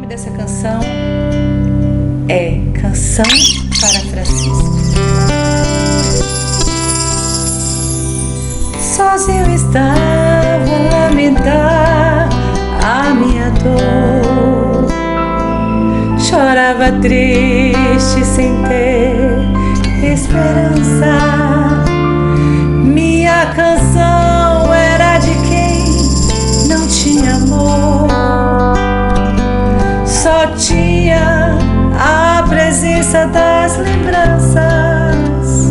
dessa canção é Canção para Francisco. Sozinho estava a lamentar a minha dor, chorava triste sem ter esperança. Minha canção era de quem não tinha amor, só tinha a presença das lembranças.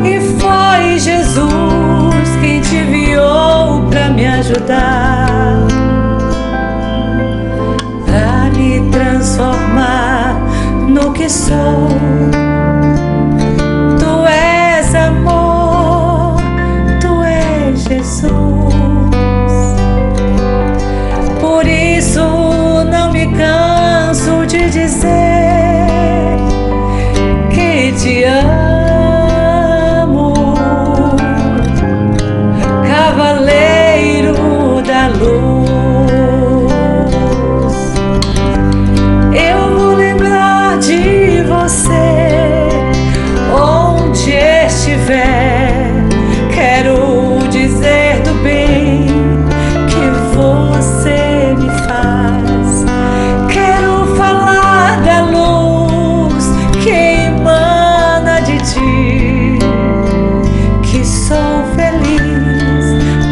E foi Jesus quem te enviou pra me ajudar, pra me transformar no que sou. Tu és amor, tu és Jesus. Por isso não me canso de dizer que te amo, Cavaleiro da luz. Eu vou lembrar de você onde estiver. Quero dizer do bem que você me faz. Quero falar da luz que emana de ti, que sou feliz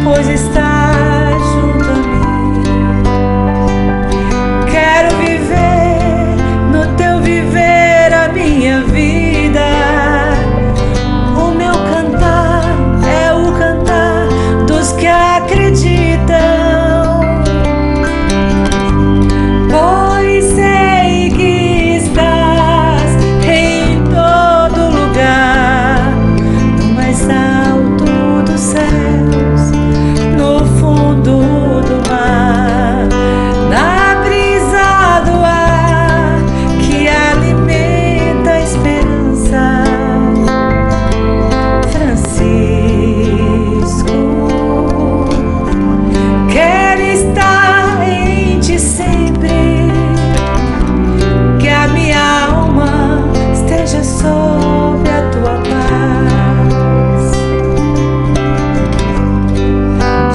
pois estás junto a mim. Quero viver no teu viver a minha vida. O meu cantar é o cantar dos que acreditam, pois sei que estás em todo lugar, no mais alto dos céus, no fundo do mar, na brisa do ar que alimenta a esperança. Francisco, quero estar em ti sempre, que a minha alma esteja sob a tua paz.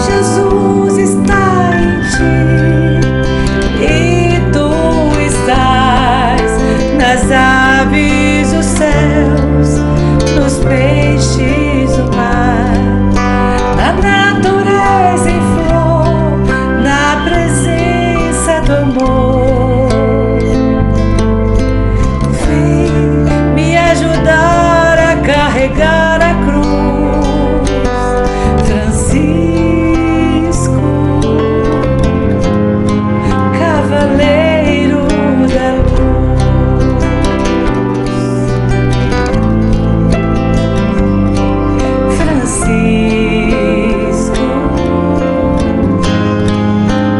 Jesus está em ti e tu estás nas aves dos céus, nos peixes do mar, na natureza em flor, na presença do amor. Vem me ajudar a carregar a cruz, Francisco, Cavaleiro da luz. Francisco,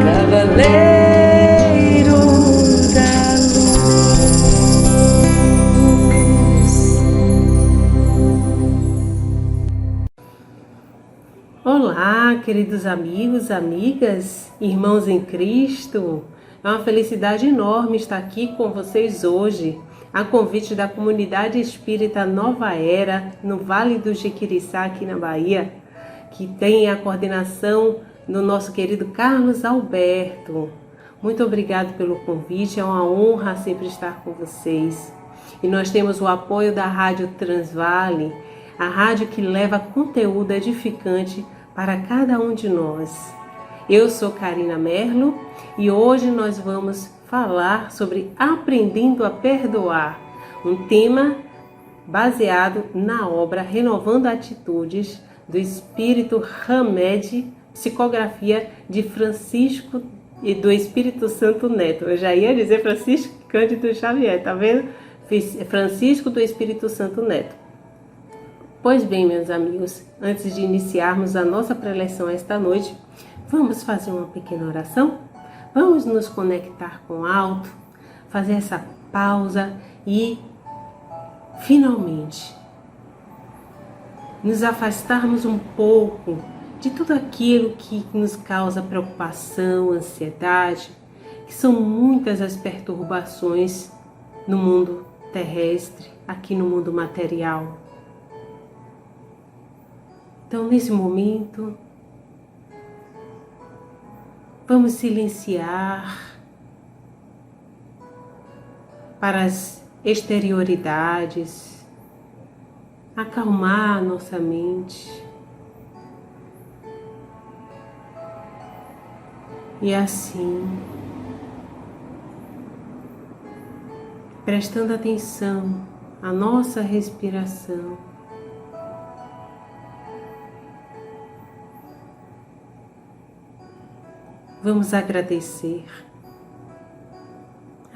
Cavaleiro da luz. Olá, queridos amigos, amigas, irmãos em Cristo. É uma felicidade enorme estar aqui com vocês hoje, a convite da Comunidade Espírita Nova Era, no Vale do Jequiriçá, aqui na Bahia, que tem a coordenação do nosso querido Carlos Alberto. Muito obrigado pelo convite, é uma honra sempre estar com vocês. E nós temos o apoio da Rádio Transvale, a rádio que leva conteúdo edificante para cada um de nós. Eu sou Karina Merlo e hoje nós vamos falar sobre Aprendendo a Perdoar, um tema baseado na obra Renovando Atitudes, do Espírito Hamed, psicografia de Francisco e do Espírito Santo Neto. Eu já ia dizer Francisco Cândido Xavier, tá vendo? Francisco do Espírito Santo Neto. Pois bem, meus amigos, antes de iniciarmos a nossa preleção esta noite, vamos fazer uma pequena oração? Vamos nos conectar com o alto, fazer essa pausa e, finalmente, nos afastarmos um pouco de tudo aquilo que nos causa preocupação, ansiedade, que são muitas as perturbações no mundo terrestre, aqui no mundo material. Então, nesse momento, vamos silenciar para as exterioridades, acalmar nossa mente e assim, prestando atenção à nossa respiração, vamos agradecer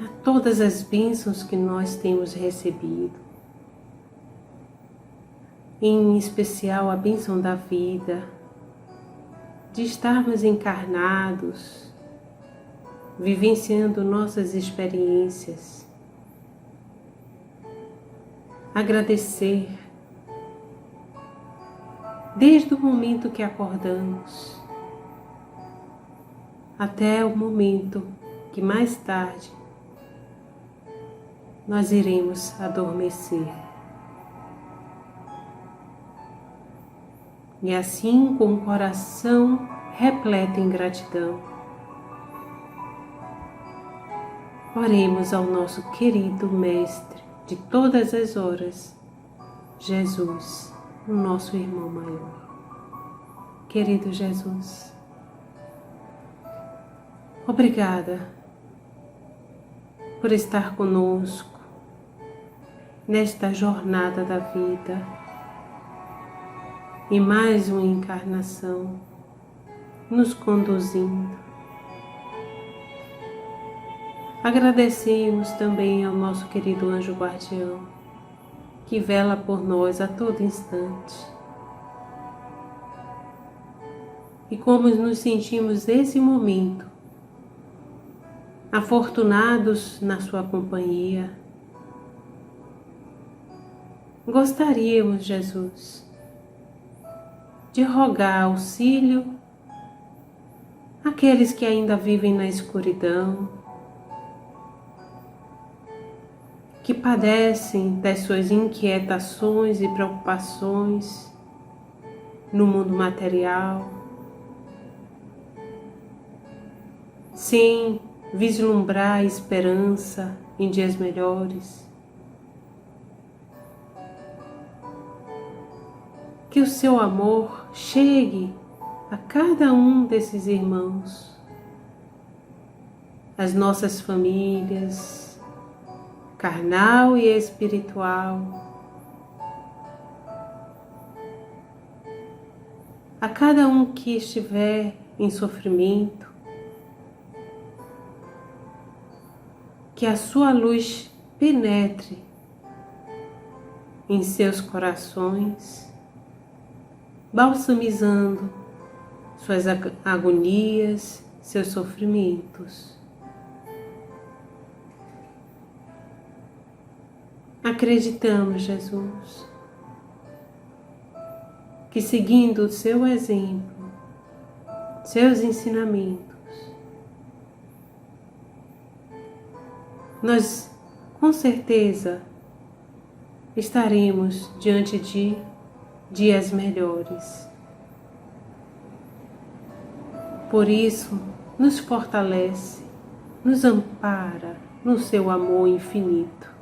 a todas as bênçãos que nós temos recebido, em especial a bênção da vida, de estarmos encarnados, vivenciando nossas experiências. Agradecer desde o momento que acordamos até o momento que mais tarde nós iremos adormecer. E assim, com o coração repleto em gratidão, oremos ao nosso querido Mestre de todas as horas, Jesus, o nosso irmão maior. Querido Jesus, obrigada por estar conosco nesta jornada da vida, em mais uma encarnação, nos conduzindo. Agradecemos também ao nosso querido anjo guardião, que vela por nós a todo instante. E como nos sentimos nesse momento, afortunados na sua companhia, gostaríamos, Jesus, de rogar auxílio àqueles que ainda vivem na escuridão, que padecem das suas inquietações e preocupações no mundo material, sem vislumbrar a esperança em dias melhores. Que o seu amor chegue a cada um desses irmãos, as nossas famílias, carnal e espiritual, a cada um que estiver em sofrimento, que a sua luz penetre em seus corações, balsamizando suas agonias, seus sofrimentos. Acreditamos, Jesus, que seguindo o seu exemplo, seus ensinamentos, nós com certeza estaremos diante de dias melhores. Por isso, nos fortalece, nos ampara no seu amor infinito.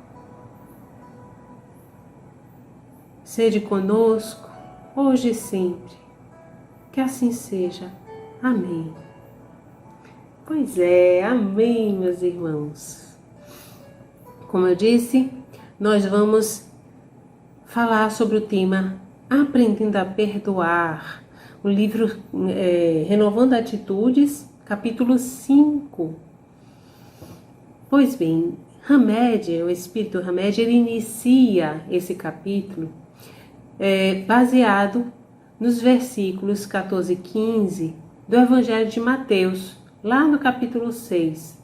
Sede conosco, hoje e sempre. Que assim seja. Amém. Pois é, amém, meus irmãos. Como eu disse, nós vamos falar sobre o tema Aprendendo a Perdoar, o livro Renovando Atitudes, capítulo 5. Pois bem, Hamed, o Espírito Hamed, ele inicia esse capítulo baseado nos versículos 14 e 15 do Evangelho de Mateus, lá no capítulo 6.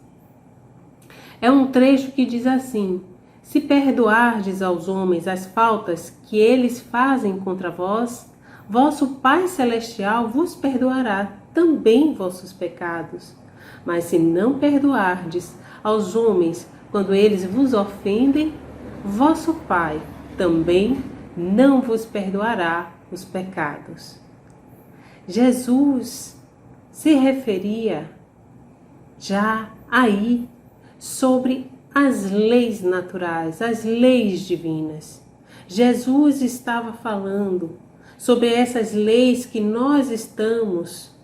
É um trecho que diz assim: se perdoardes aos homens as faltas que eles fazem contra vós, vosso Pai Celestial vos perdoará também vossos pecados. Mas se não perdoardes aos homens quando eles vos ofendem, vosso Pai também não vos perdoará os pecados. Jesus se referia já aí sobre as leis naturais, as leis divinas. Jesus estava falando sobre essas leis que nós estamos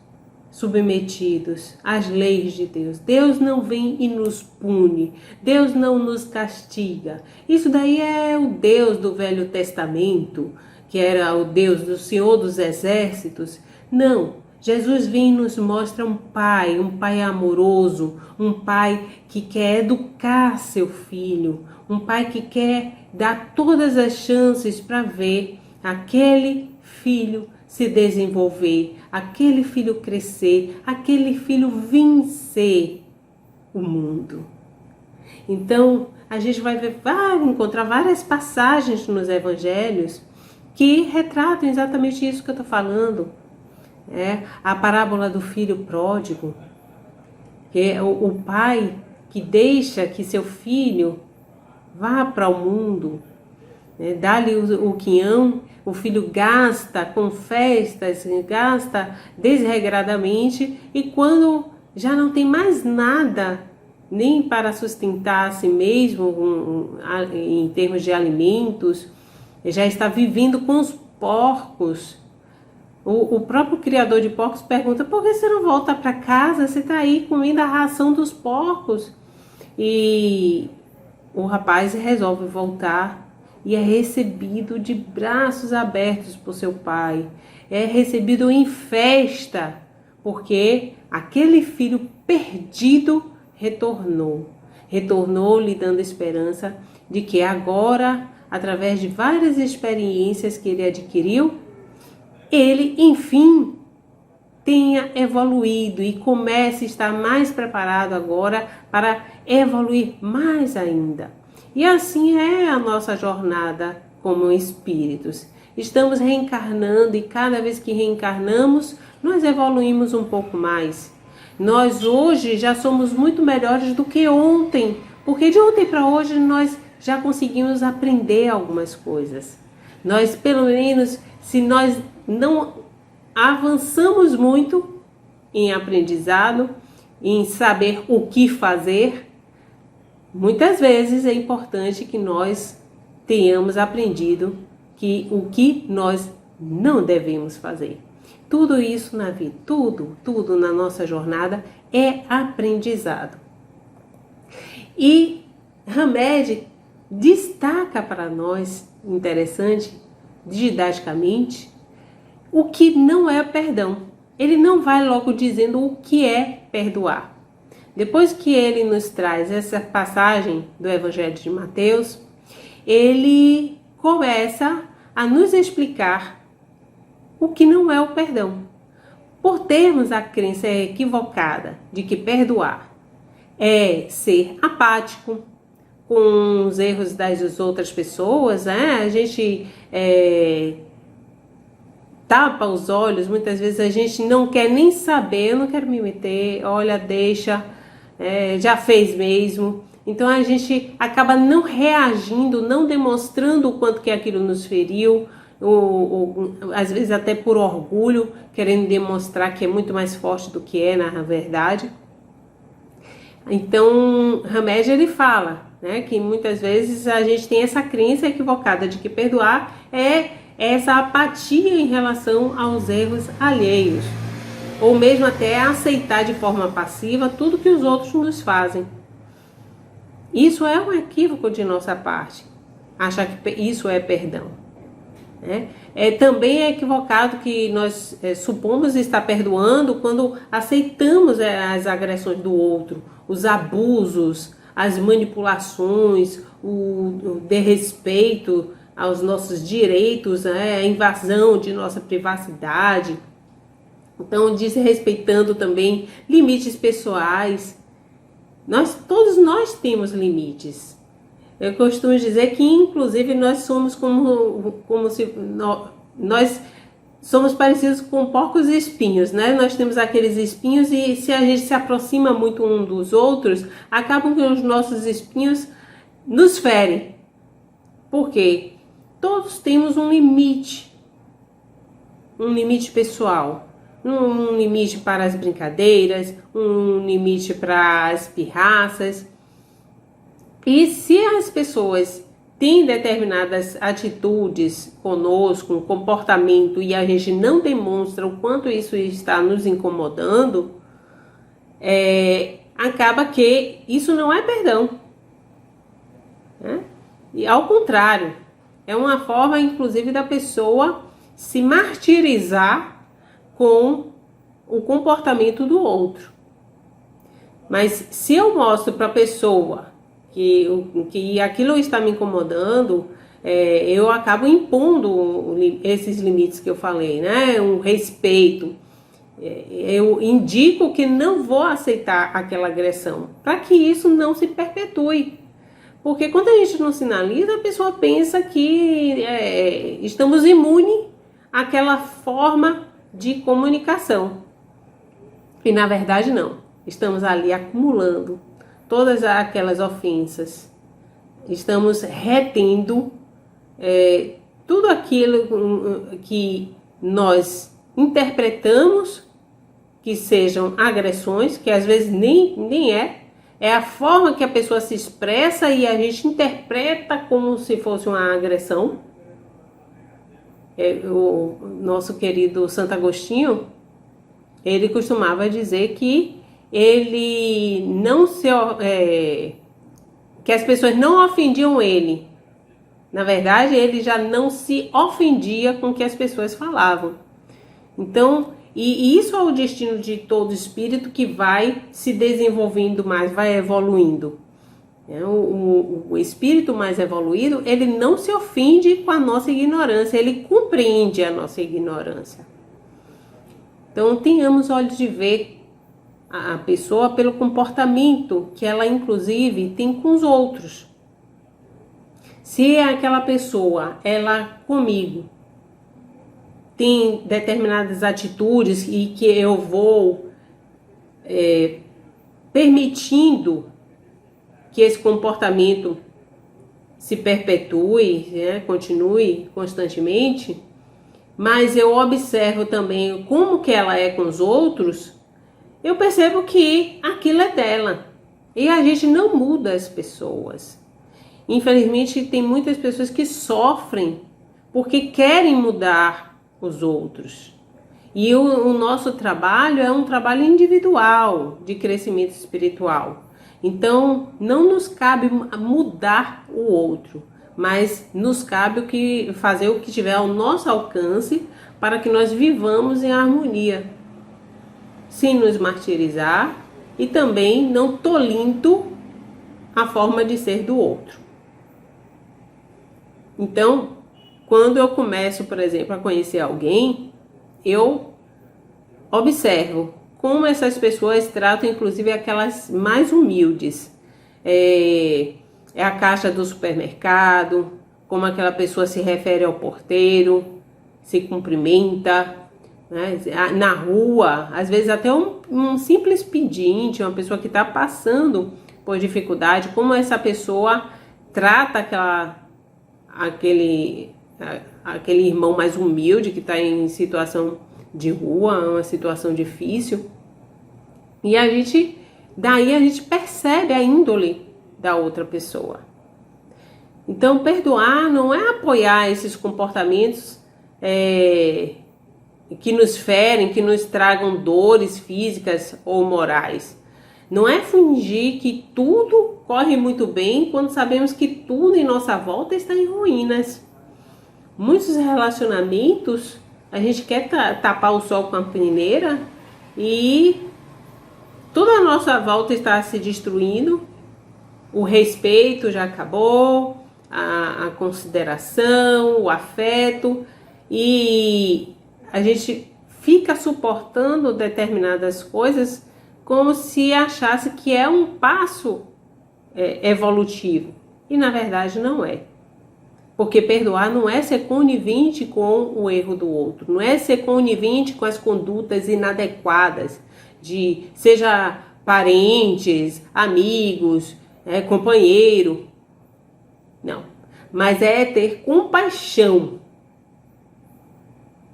submetidos, às leis de Deus. Deus não vem e nos pune, Deus não nos castiga. Isso daí é o Deus do Velho Testamento, que era o Deus do Senhor dos Exércitos. Não, Jesus vem e nos mostra um pai amoroso, um pai que quer educar seu filho, um pai que quer dar todas as chances para ver aquele filho se desenvolver, aquele filho crescer, aquele filho vencer o mundo. Então, a gente vai encontrar várias passagens nos evangelhos que retratam exatamente isso que eu estou falando. A parábola do filho pródigo, que é o pai que deixa que seu filho vá para o mundo, dá-lhe o quinhão, o filho gasta com festas, gasta desregradamente, e quando já não tem mais nada, nem para sustentar a si mesmo em termos de alimentos, já está vivendo com os porcos. O próprio criador de porcos pergunta: por que você não volta para casa? Você está aí comendo a ração dos porcos. E o rapaz resolve voltar e é recebido de braços abertos por seu pai. É recebido em festa, porque aquele filho perdido retornou. Retornou lhe dando esperança de que agora, através de várias experiências que ele adquiriu, ele, enfim, tenha evoluído e comece a estar mais preparado agora para evoluir mais ainda. E assim é a nossa jornada como espíritos. Estamos reencarnando e cada vez que reencarnamos, nós evoluímos um pouco mais. Nós hoje já somos muito melhores do que ontem, porque de ontem para hoje nós já conseguimos aprender algumas coisas. Nós, pelo menos, se nós não avançamos muito em aprendizado, em saber o que fazer, muitas vezes é importante que nós tenhamos aprendido o que nós não devemos fazer. Tudo isso na vida, tudo na nossa jornada é aprendizado. E Hamed destaca para nós, interessante, didaticamente, o que não é perdão. Ele não vai logo dizendo o que é perdoar. Depois que ele nos traz essa passagem do Evangelho de Mateus, ele começa a nos explicar o que não é o perdão. Por termos a crença equivocada de que perdoar é ser apático com os erros das outras pessoas, a gente tapa os olhos, muitas vezes a gente não quer nem saber, eu não quero me meter, olha, deixa, já fez mesmo. Então a gente acaba não reagindo, não demonstrando o quanto que aquilo nos feriu, ou às vezes até por orgulho, querendo demonstrar que é muito mais forte do que é na verdade. Então Hamed ele fala, que muitas vezes a gente tem essa crença equivocada de que perdoar é essa apatia em relação aos erros alheios, ou mesmo até aceitar de forma passiva tudo que os outros nos fazem. Isso é um equívoco de nossa parte, achar que isso é perdão. Também é equivocado que nós supomos estar perdoando quando aceitamos as agressões do outro, os abusos, as manipulações, o desrespeito aos nossos direitos, a invasão de nossa privacidade. Então, desrespeitando também limites pessoais. Todos nós temos limites. Eu costumo dizer que, inclusive, nós somos como se nós somos parecidos com porcos e espinhos, né? Nós temos aqueles espinhos e se a gente se aproxima muito um dos outros, acabam que os nossos espinhos nos ferem. Por quê? Todos temos um limite pessoal, um limite para as brincadeiras, um limite para as pirraças. E se as pessoas têm determinadas atitudes conosco, um comportamento, e a gente não demonstra o quanto isso está nos incomodando, acaba que isso não é perdão, né? E ao contrário, é uma forma, inclusive, da pessoa se martirizar com o comportamento do outro. Mas se eu mostro para a pessoa que aquilo está me incomodando, eu acabo impondo esses limites que eu falei, né? Um respeito. Eu indico que não vou aceitar aquela agressão, para que isso não se perpetue. Porque quando a gente não sinaliza, a pessoa pensa que estamos imunes àquela forma de comunicação. E na verdade não. Estamos ali acumulando todas aquelas ofensas. Estamos retendo tudo aquilo que nós interpretamos que sejam agressões, que às vezes nem é a forma que a pessoa se expressa e a gente interpreta como se fosse uma agressão. O nosso querido Santo Agostinho, ele costumava dizer que ele não que as pessoas não ofendiam ele. Na verdade, ele já não se ofendia com o que as pessoas falavam. Então, e isso é o destino de todo espírito que vai se desenvolvendo mais, vai evoluindo. O espírito mais evoluído, ele não se ofende com a nossa ignorância, ele compreende a nossa ignorância. Então, tenhamos olhos de ver a pessoa pelo comportamento que ela, inclusive, tem com os outros. Se aquela pessoa, ela comigo, tem determinadas atitudes e que eu vou permitindo que esse comportamento se perpetue, né, continue constantemente, mas eu observo também como que ela é com os outros, eu percebo que aquilo é dela. E a gente não muda as pessoas. Infelizmente, tem muitas pessoas que sofrem porque querem mudar os outros. E o nosso trabalho é um trabalho individual de crescimento espiritual. Então, não nos cabe mudar o outro, mas nos cabe fazer o que tiver ao nosso alcance para que nós vivamos em harmonia, sem nos martirizar e também não tolindo a forma de ser do outro. Então, quando eu começo, por exemplo, a conhecer alguém, eu observo como essas pessoas tratam, inclusive, aquelas mais humildes. É a caixa do supermercado, como aquela pessoa se refere ao porteiro, se cumprimenta, né? Na rua, às vezes até um simples pedinte, uma pessoa que está passando por dificuldade, como essa pessoa trata aquele irmão mais humilde que está em situação de rua, uma situação difícil. E daí a gente percebe a índole da outra pessoa. Então, perdoar não é apoiar esses comportamentos que nos ferem, que nos tragam dores físicas ou morais. Não é fingir que tudo corre muito bem quando sabemos que tudo em nossa volta está em ruínas. Muitos relacionamentos, a gente quer tapar o sol com a peneira e toda a nossa volta está se destruindo. O respeito já acabou, a consideração, o afeto, e a gente fica suportando determinadas coisas como se achasse que é um passo evolutivo. E na verdade não é. Porque perdoar não é ser conivente com o erro do outro, não é ser conivente com as condutas inadequadas de seja parentes, amigos, companheiro. Não, mas é ter compaixão.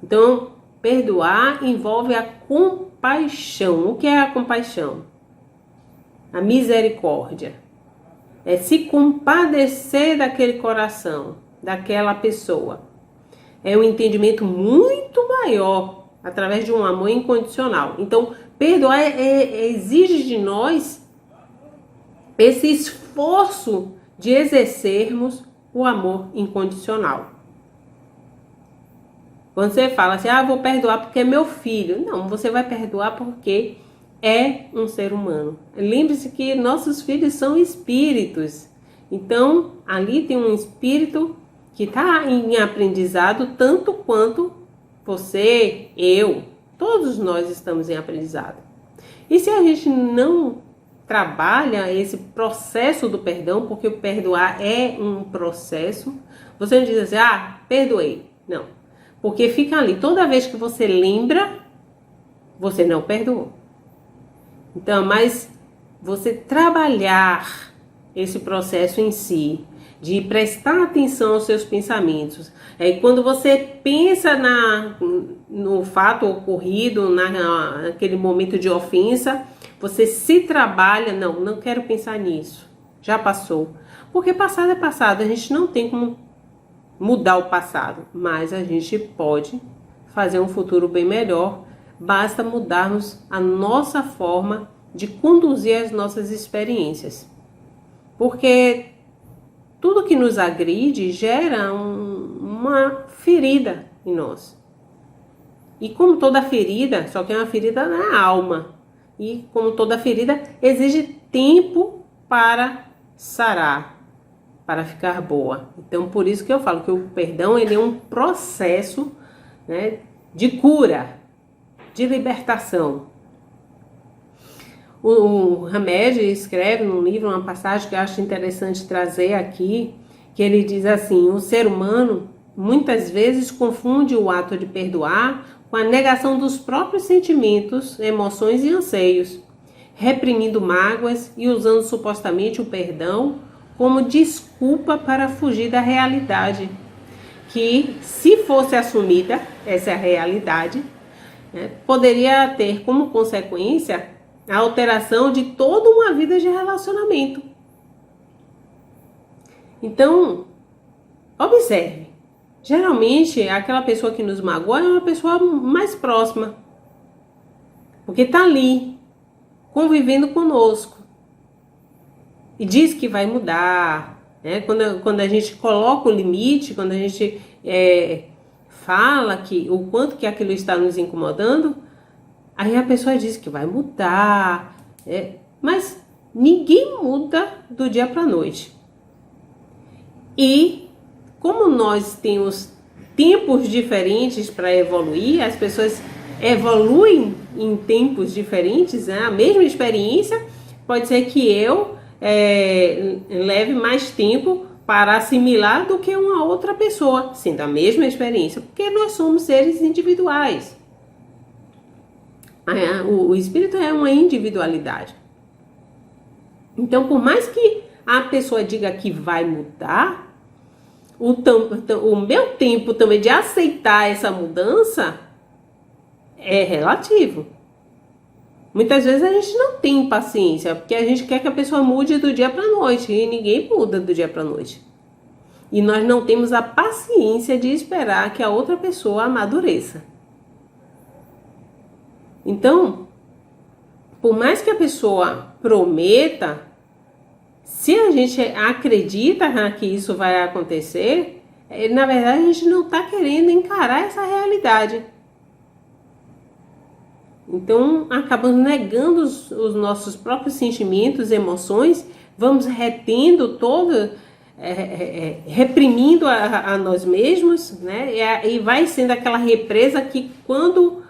Então, perdoar envolve a compaixão. O que é a compaixão? A misericórdia. É se compadecer daquele coração, daquela pessoa. É um entendimento muito maior, através de um amor incondicional. Então, perdoar exige de nós esse esforço de exercermos o amor incondicional. Quando você fala assim, vou perdoar porque é meu filho. Não, você vai perdoar porque é um ser humano. Lembre-se que nossos filhos são espíritos. Então, ali tem um espírito que está em aprendizado tanto quanto você, eu, todos nós estamos em aprendizado. E se a gente não trabalha esse processo do perdão, porque o perdoar é um processo, você não diz assim, perdoei. Não, porque fica ali, toda vez que você lembra, você não perdoou. Então, mas você trabalhar esse processo em si, de prestar atenção aos seus pensamentos. Quando você pensa no fato ocorrido, naquele momento de ofensa, você se trabalha, não quero pensar nisso, já passou. Porque passado é passado, a gente não tem como mudar o passado, mas a gente pode fazer um futuro bem melhor, basta mudarmos a nossa forma de conduzir as nossas experiências. Porque tudo que nos agride gera uma ferida em nós. E como toda ferida, só que é uma ferida na alma. E como toda ferida, exige tempo para sarar, para ficar boa. Então, por isso que eu falo que o perdão ele é um processo, né, de cura, de libertação. O Hamed escreve num livro uma passagem que eu acho interessante trazer aqui, que ele diz assim, o ser humano muitas vezes confunde o ato de perdoar com a negação dos próprios sentimentos, emoções e anseios, reprimindo mágoas e usando supostamente o perdão como desculpa para fugir da realidade, que se fosse assumida, essa é a realidade, poderia ter como consequência a alteração de toda uma vida de relacionamento. Então, observe. Geralmente, aquela pessoa que nos magoa é uma pessoa mais próxima. Porque está ali, convivendo conosco. E diz que vai mudar. Quando a gente coloca o limite, quando a gente fala o quanto que aquilo está nos incomodando, aí a pessoa diz que vai mudar, mas ninguém muda do dia para a noite. E como nós temos tempos diferentes para evoluir, as pessoas evoluem em tempos diferentes, a mesma experiência, pode ser que eu leve mais tempo para assimilar do que uma outra pessoa, sendo a mesma experiência, porque nós somos seres individuais. O espírito é uma individualidade. Então, por mais que a pessoa diga que vai mudar, o meu tempo também de aceitar essa mudança é relativo. Muitas vezes a gente não tem paciência, porque a gente quer que a pessoa mude do dia para a noite, e ninguém muda do dia para a noite. E nós não temos a paciência de esperar que a outra pessoa amadureça. Então, por mais que a pessoa prometa, se a gente acredita que isso vai acontecer, na verdade a gente não está querendo encarar essa realidade. Então, acabamos negando os nossos próprios sentimentos, emoções, vamos retendo reprimindo a nós mesmos, né? E vai sendo aquela represa que quando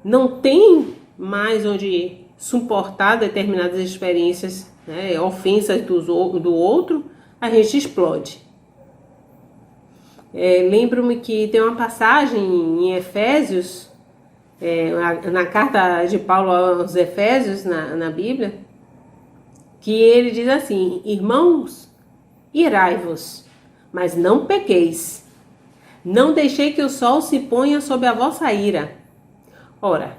não tem mais onde suportar determinadas experiências, ofensas do outro, a gente explode. Lembro-me que tem uma passagem em Efésios, na carta de Paulo aos Efésios, na Bíblia, que ele diz assim: irmãos, irai-vos, mas não pequeis. Não deixei que o sol se ponha sobre a vossa ira. Ora,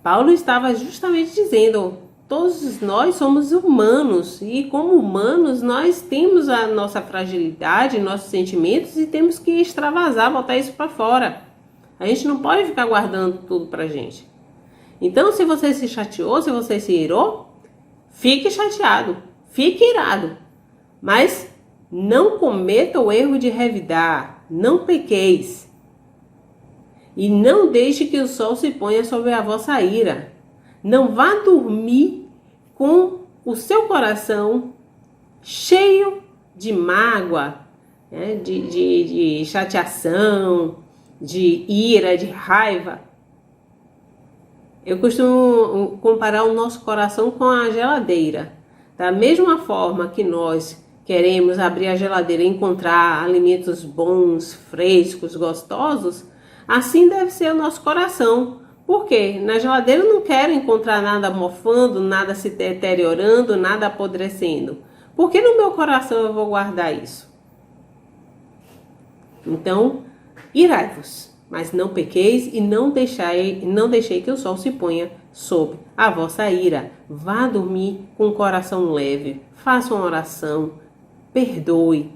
Paulo estava justamente dizendo: todos nós somos humanos e, como humanos, nós temos a nossa fragilidade, nossos sentimentos e temos que extravasar, botar isso para fora. A gente não pode ficar guardando tudo pra gente. Então, se você se chateou, se você se irou, fique chateado, fique irado, mas não cometa o erro de revidar, não pequeis. E não deixe que o sol se ponha sobre a vossa ira. Não vá dormir com o seu coração cheio de mágoa, né? de chateação, de ira, de raiva. Eu costumo comparar o nosso coração com a geladeira. Da mesma forma que nós queremos abrir a geladeira e encontrar alimentos bons, frescos, gostosos, assim deve ser o nosso coração. Por quê? Na geladeira eu não quero encontrar nada mofando, nada se deteriorando, nada apodrecendo. Por que no meu coração eu vou guardar isso? Então, irai-vos, mas não pequeis e não deixei que o sol se ponha sobre a vossa ira. Vá dormir com o coração leve, faça uma oração, perdoe,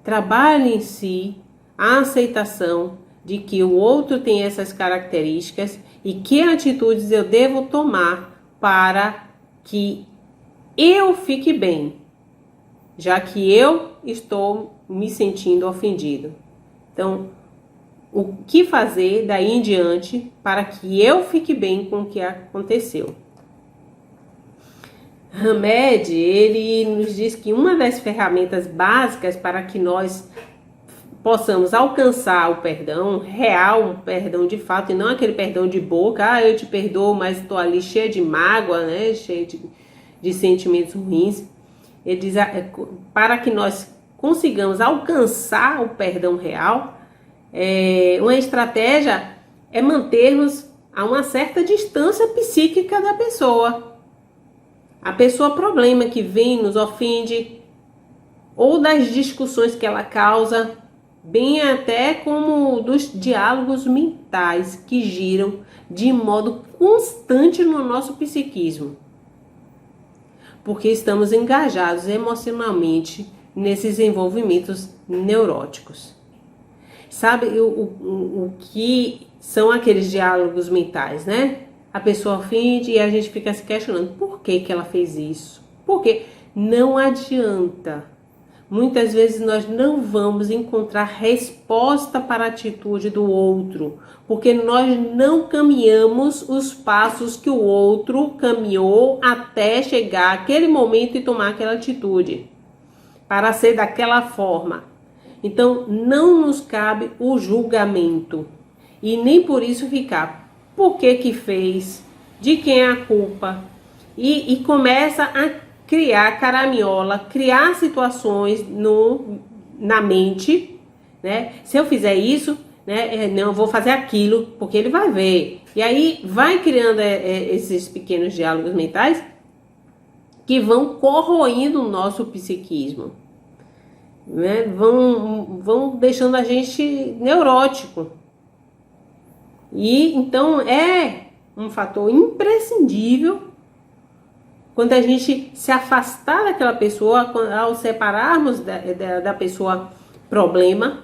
trabalhe em si a aceitação de que o outro tem essas características e que atitudes eu devo tomar para que eu fique bem, já que eu estou me sentindo ofendido. Então, o que fazer daí em diante para que eu fique bem com o que aconteceu? Hamed, ele nos diz que uma das ferramentas básicas para que nós possamos alcançar o perdão real, um perdão de fato, e não aquele perdão de boca, eu te perdoo, mas estou ali cheia de mágoa, né, cheia de sentimentos ruins. Ele diz, para que nós consigamos alcançar o perdão real, uma estratégia é mantermos a uma certa distância psíquica da pessoa. A pessoa problema que vem, nos ofende, ou das discussões que ela causa, bem até como dos diálogos mentais que giram de modo constante no nosso psiquismo. Porque estamos engajados emocionalmente nesses envolvimentos neuróticos. Sabe o que são aqueles diálogos mentais, né? A pessoa ofende e a gente fica se questionando por que ela fez isso. Porque não adianta. Muitas vezes nós não vamos encontrar resposta para a atitude do outro, porque nós não caminhamos os passos que o outro caminhou até chegar aquele momento e tomar aquela atitude, para ser daquela forma. Então, não nos cabe o julgamento e nem por isso ficar, por que fez, de quem é a culpa, e começa a criar caraminhola, criar situações na mente, né? Se eu fizer isso, né? Não, eu vou fazer aquilo, porque ele vai ver. E aí vai criando esses pequenos diálogos mentais que vão corroendo o nosso psiquismo, né? Vão deixando a gente neurótico. E então é um fator imprescindível quando a gente se afastar daquela pessoa, ao separarmos da pessoa problema,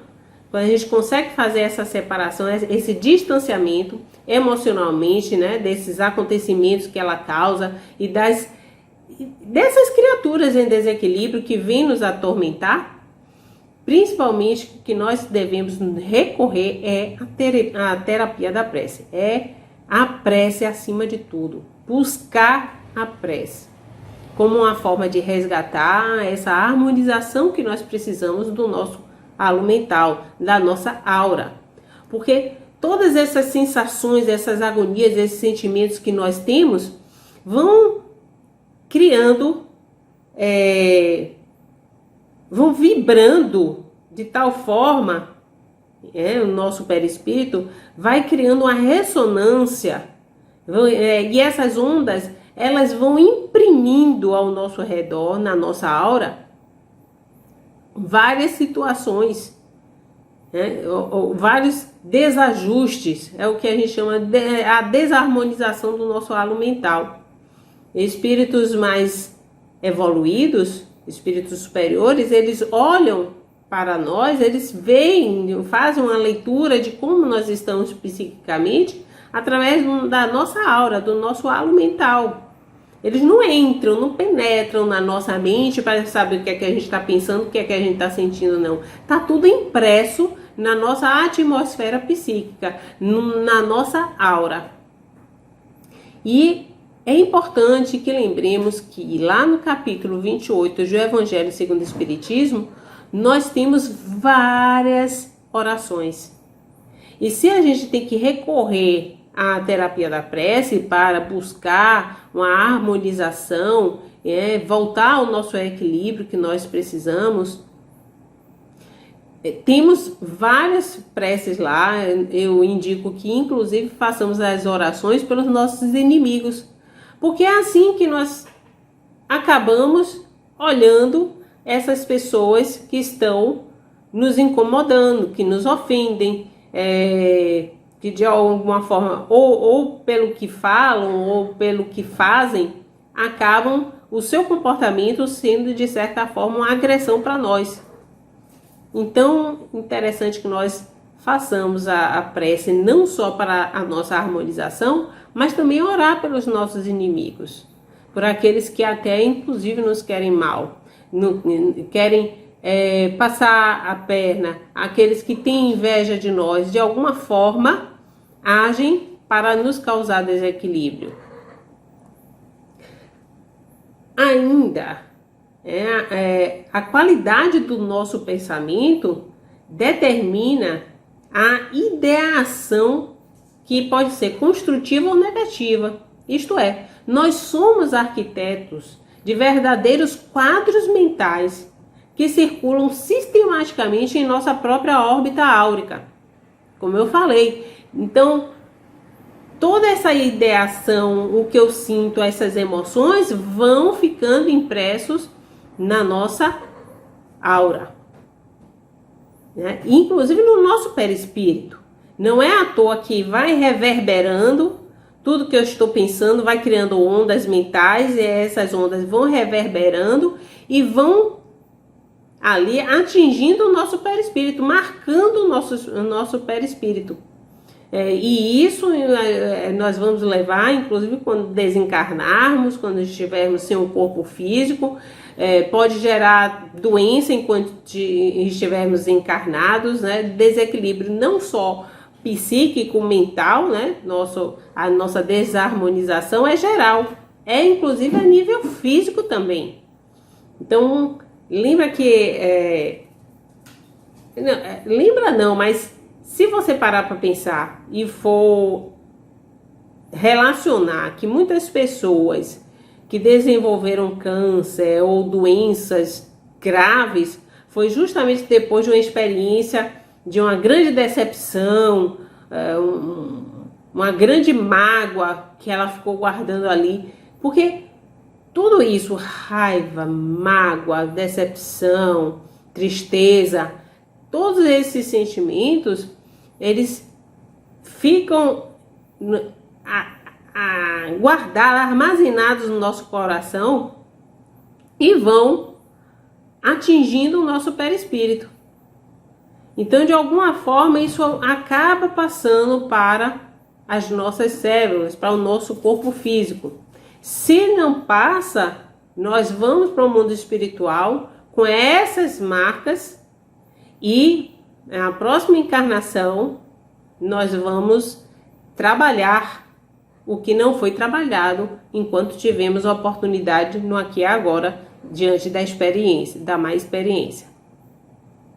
quando a gente consegue fazer essa separação, esse distanciamento emocionalmente, né, desses acontecimentos que ela causa e dessas criaturas em desequilíbrio que vêm nos atormentar, principalmente o que nós devemos recorrer é a terapia da prece, é a prece acima de tudo, buscar a prece como uma forma de resgatar essa harmonização que nós precisamos do nosso halo mental, da nossa aura, porque todas essas sensações, essas agonias, esses sentimentos que nós temos vão criando, vão vibrando de tal forma o nosso perispírito, vai criando uma ressonância, e essas ondas, elas vão imprimindo ao nosso redor, na nossa aura, várias situações, ou vários desajustes, é o que a gente chama de a desarmonização do nosso halo mental. Espíritos mais evoluídos, espíritos superiores, eles olham para nós, eles veem, fazem uma leitura de como nós estamos psiquicamente através da nossa aura, do nosso halo mental. Eles não entram, não penetram na nossa mente para saber o que é que a gente está pensando, o que é que a gente está sentindo, não. Está tudo impresso na nossa atmosfera psíquica, na nossa aura. E é importante que lembremos que lá no capítulo 28 do Evangelho segundo o Espiritismo, nós temos várias orações. E se a gente tem que recorrer à terapia da prece para buscar uma harmonização, voltar ao nosso equilíbrio que nós precisamos, temos várias preces lá. Eu indico que inclusive façamos as orações pelos nossos inimigos, porque é assim que nós acabamos olhando essas pessoas que estão nos incomodando, que nos ofendem, que de alguma forma, ou pelo que falam, ou pelo que fazem, acabam o seu comportamento sendo de certa forma uma agressão para nós. Então, interessante que nós façamos a prece não só para a nossa harmonização, mas também orar pelos nossos inimigos, por aqueles que até inclusive nos querem mal, querem passar a perna, aqueles que têm inveja de nós, de alguma forma agem para nos causar desequilíbrio. Ainda, a qualidade do nosso pensamento determina a ideação, que pode ser construtiva ou negativa. Isto é, nós somos arquitetos de verdadeiros quadros mentais que circulam sistematicamente em nossa própria órbita áurica, como eu falei. Então, toda essa ideação, o que eu sinto, essas emoções vão ficando impressos na nossa aura, inclusive no nosso perispírito. Não é à toa que vai reverberando tudo que eu estou pensando, vai criando ondas mentais, e essas ondas vão reverberando e vão ali atingindo o nosso perispírito, marcando o nosso perispírito. E isso nós vamos levar, inclusive, quando desencarnarmos, quando estivermos sem um corpo físico. Pode gerar doença enquanto estivermos encarnados, desequilíbrio não só psíquico, mental, a nossa desarmonização é geral, inclusive a nível físico também. Então, lembra que... mas se você parar para pensar e for relacionar que muitas pessoas que desenvolveram câncer ou doenças graves foi justamente depois de uma experiência de uma grande decepção, uma grande mágoa que ela ficou guardando ali, porque tudo isso, raiva, mágoa, decepção, tristeza, todos esses sentimentos, eles ficam guardados, armazenados no nosso coração e vão atingindo o nosso perispírito. Então, de alguma forma, isso acaba passando para as nossas células, para o nosso corpo físico. Se não passa, nós vamos para o mundo espiritual com essas marcas e na próxima encarnação nós vamos trabalhar o que não foi trabalhado enquanto tivemos a oportunidade no aqui e agora, diante da experiência, da má experiência.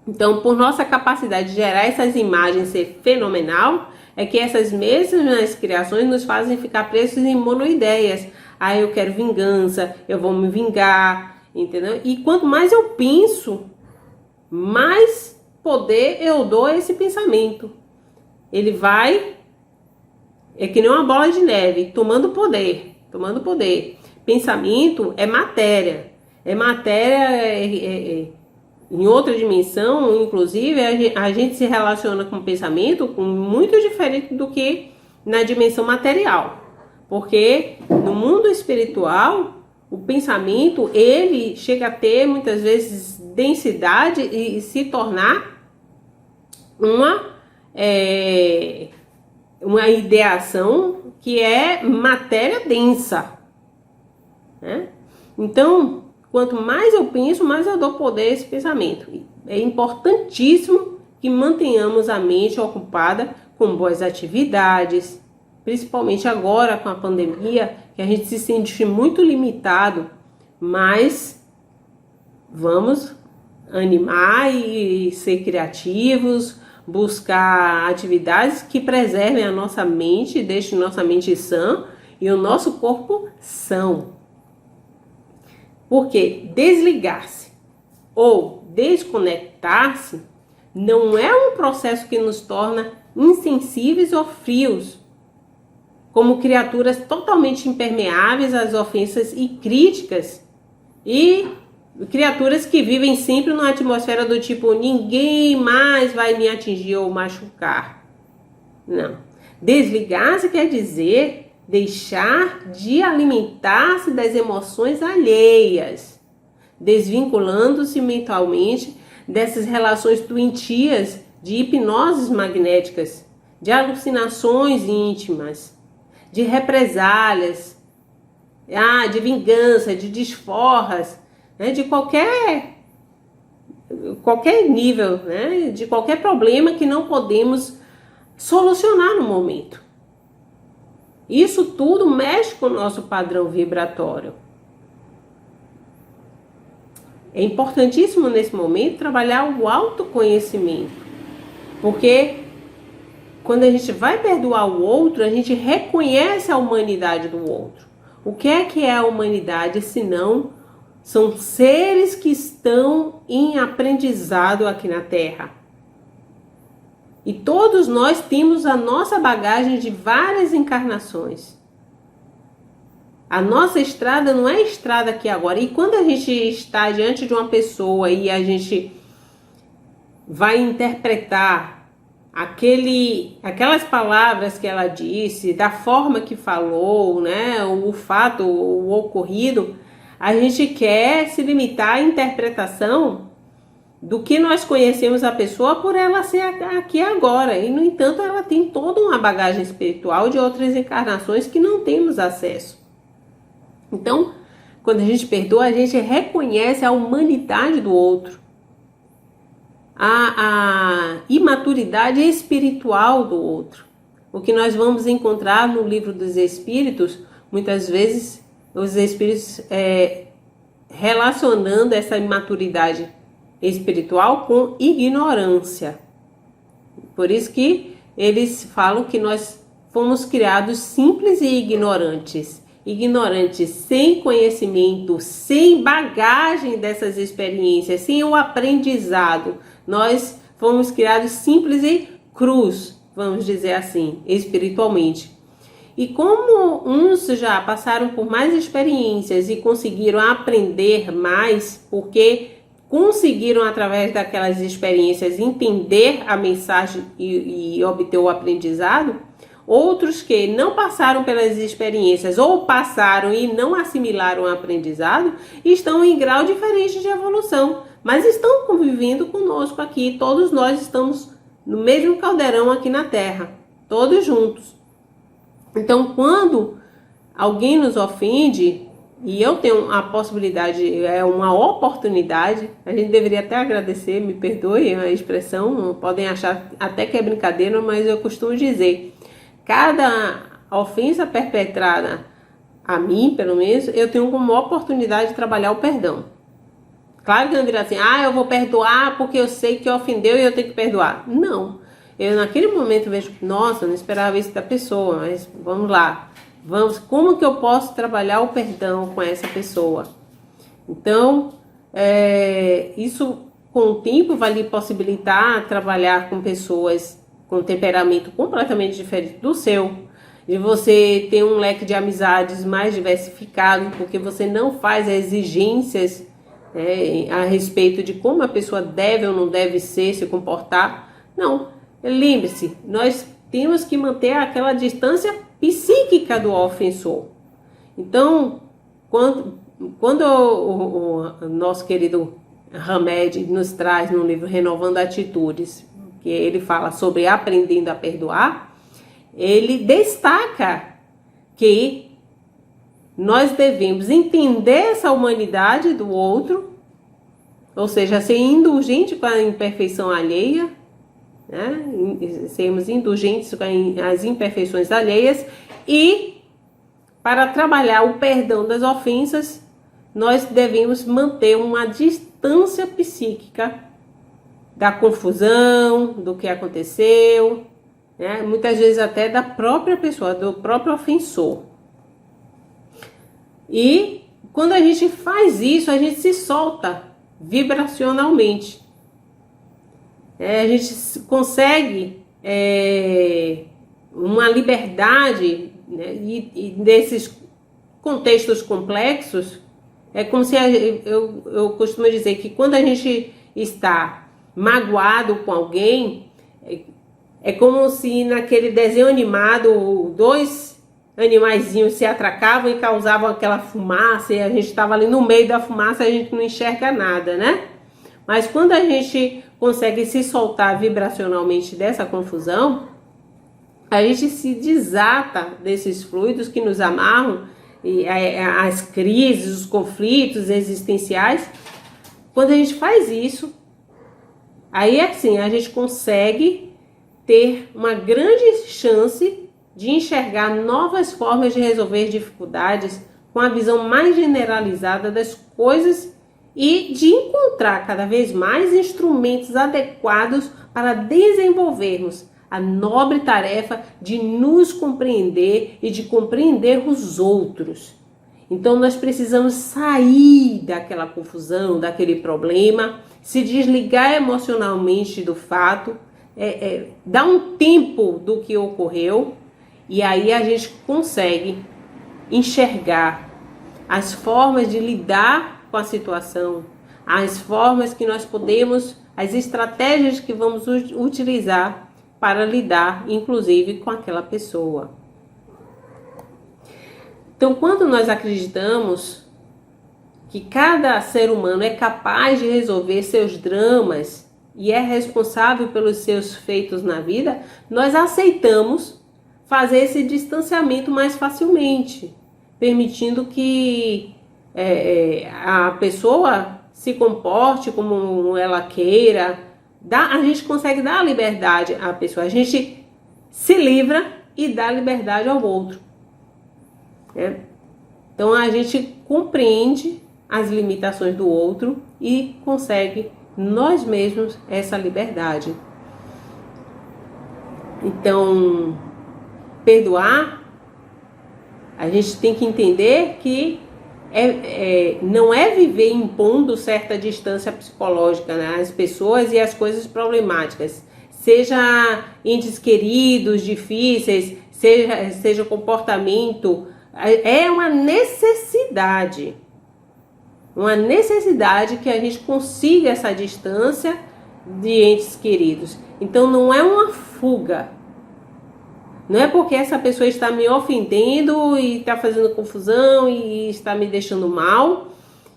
Então, por nossa capacidade de gerar essas imagens ser fenomenal, é que essas mesmas criações nos fazem ficar presos em monoideias. Eu quero vingança, eu vou me vingar, entendeu? E quanto mais eu penso, mais poder eu dou a esse pensamento. Ele vai, é que nem uma bola de neve, tomando poder, tomando poder. Pensamento é matéria. É matéria em outra dimensão, inclusive, a gente se relaciona com o pensamento muito diferente do que na dimensão material. Porque no mundo espiritual, o pensamento, ele chega a ter muitas vezes densidade e se tornar uma ideação que é matéria densa, né? Então, quanto mais eu penso, mais eu dou poder a esse pensamento. É importantíssimo que mantenhamos a mente ocupada com boas atividades, principalmente agora com a pandemia, que a gente se sente muito limitado, mas vamos animar e ser criativos, buscar atividades que preservem a nossa mente, deixem nossa mente sã e o nosso corpo são. Porque desligar-se ou desconectar-se não é um processo que nos torna insensíveis ou frios, como criaturas totalmente impermeáveis às ofensas e críticas, e criaturas que vivem sempre numa atmosfera do tipo, ninguém mais vai me atingir ou machucar. Não. Desligar-se quer dizer deixar de alimentar-se das emoções alheias, desvinculando-se mentalmente dessas relações doentias de hipnoses magnéticas, de alucinações íntimas, de represálias, de vingança, de desforras, né, de qualquer nível, né, de qualquer problema que não podemos solucionar no momento. Isso tudo mexe com o nosso padrão vibratório. É importantíssimo nesse momento trabalhar o autoconhecimento, porque quando a gente vai perdoar o outro, a gente reconhece a humanidade do outro. O que é a humanidade, senão são seres que estão em aprendizado aqui na Terra. E todos nós temos a nossa bagagem de várias encarnações. A nossa estrada não é estrada aqui agora. E quando a gente está diante de uma pessoa e a gente vai interpretar aquelas palavras que ela disse, da forma que falou, né, o fato, o ocorrido, a gente quer se limitar à interpretação do que nós conhecemos a pessoa por ela ser aqui agora. E, no entanto, ela tem toda uma bagagem espiritual de outras encarnações que não temos acesso. Então, quando a gente perdoa, a gente reconhece a humanidade do outro, a imaturidade espiritual do outro. O que nós vamos encontrar no livro dos Espíritos, muitas vezes, os Espíritos relacionando essa imaturidade espiritual com ignorância. Por isso que eles falam que nós fomos criados simples e ignorantes. Ignorantes, sem conhecimento, sem bagagem dessas experiências, sem o aprendizado. Nós fomos criados simples e crus, vamos dizer assim, espiritualmente. E como uns já passaram por mais experiências e conseguiram aprender mais, porque conseguiram, através daquelas experiências, entender a mensagem e obter o aprendizado, outros que não passaram pelas experiências ou passaram e não assimilaram o aprendizado, estão em grau diferente de evolução, mas estão convivendo conosco aqui. Todos nós estamos no mesmo caldeirão aqui na Terra, todos juntos. Então, quando alguém nos ofende, e eu tenho a possibilidade, é uma oportunidade, a gente deveria até agradecer, me perdoe a expressão, podem achar até que é brincadeira, mas eu costumo dizer, cada ofensa perpetrada a mim, pelo menos, eu tenho como oportunidade de trabalhar o perdão. Claro que eu não diria assim, eu vou perdoar porque eu sei que ofendeu e eu tenho que perdoar. Não. Eu naquele momento vejo, nossa, eu não esperava isso da pessoa, mas vamos lá. Como que eu posso trabalhar o perdão com essa pessoa? Então, isso com o tempo vai lhe possibilitar trabalhar com pessoas com temperamento completamente diferente do seu, de você ter um leque de amizades mais diversificado, porque você não faz exigências a respeito de como a pessoa deve ou não deve ser, se comportar. Não, lembre-se, nós temos que manter aquela distância psíquica do ofensor. Então, quando o nosso querido Hamed nos traz no livro Renovando Atitudes, que ele fala sobre aprendendo a perdoar, ele destaca que nós devemos entender essa humanidade do outro, ou seja, ser indulgente com a imperfeição alheia, né? Sermos indulgentes com as imperfeições alheias, e para trabalhar o perdão das ofensas, nós devemos manter uma distância psíquica da confusão, do que aconteceu, né? Muitas vezes até da própria pessoa, do próprio ofensor. E quando a gente faz isso, a gente se solta vibracionalmente. A gente consegue uma liberdade, né? E desses contextos complexos, é como se eu costumo dizer que quando a gente está magoado com alguém, é como se naquele desenho animado dois animaizinhos se atracavam e causavam aquela fumaça, e a gente estava ali no meio da fumaça, a gente não enxerga nada, né? Mas quando a gente consegue se soltar vibracionalmente dessa confusão, a gente se desata desses fluidos que nos amarram, e as crises, os conflitos existenciais. Quando a gente faz isso, aí assim a gente consegue ter uma grande chance de enxergar novas formas de resolver dificuldades com a visão mais generalizada das coisas e de encontrar cada vez mais instrumentos adequados para desenvolvermos a nobre tarefa de nos compreender e de compreender os outros. Então nós precisamos sair daquela confusão, daquele problema, se desligar emocionalmente do fato, dar um tempo do que ocorreu, e aí a gente consegue enxergar as formas de lidar com a situação, as formas que nós podemos, as estratégias que vamos utilizar para lidar, inclusive, com aquela pessoa. Então, quando nós acreditamos que cada ser humano é capaz de resolver seus dramas e é responsável pelos seus feitos na vida, nós aceitamos fazer esse distanciamento mais facilmente, permitindo que a pessoa se comporte como ela queira. A gente consegue dar a liberdade à pessoa, a gente se livra e dá liberdade ao outro. Então a gente compreende as limitações do outro e consegue nós mesmos essa liberdade. Então, perdoar, a gente tem que entender que não é viver impondo certa distância psicológica, né, às pessoas e às coisas problemáticas, seja entes queridos, difíceis, seja comportamento, é uma necessidade que a gente consiga essa distância de entes queridos. Então não é uma fuga. Não é porque essa pessoa está me ofendendo e está fazendo confusão e está me deixando mal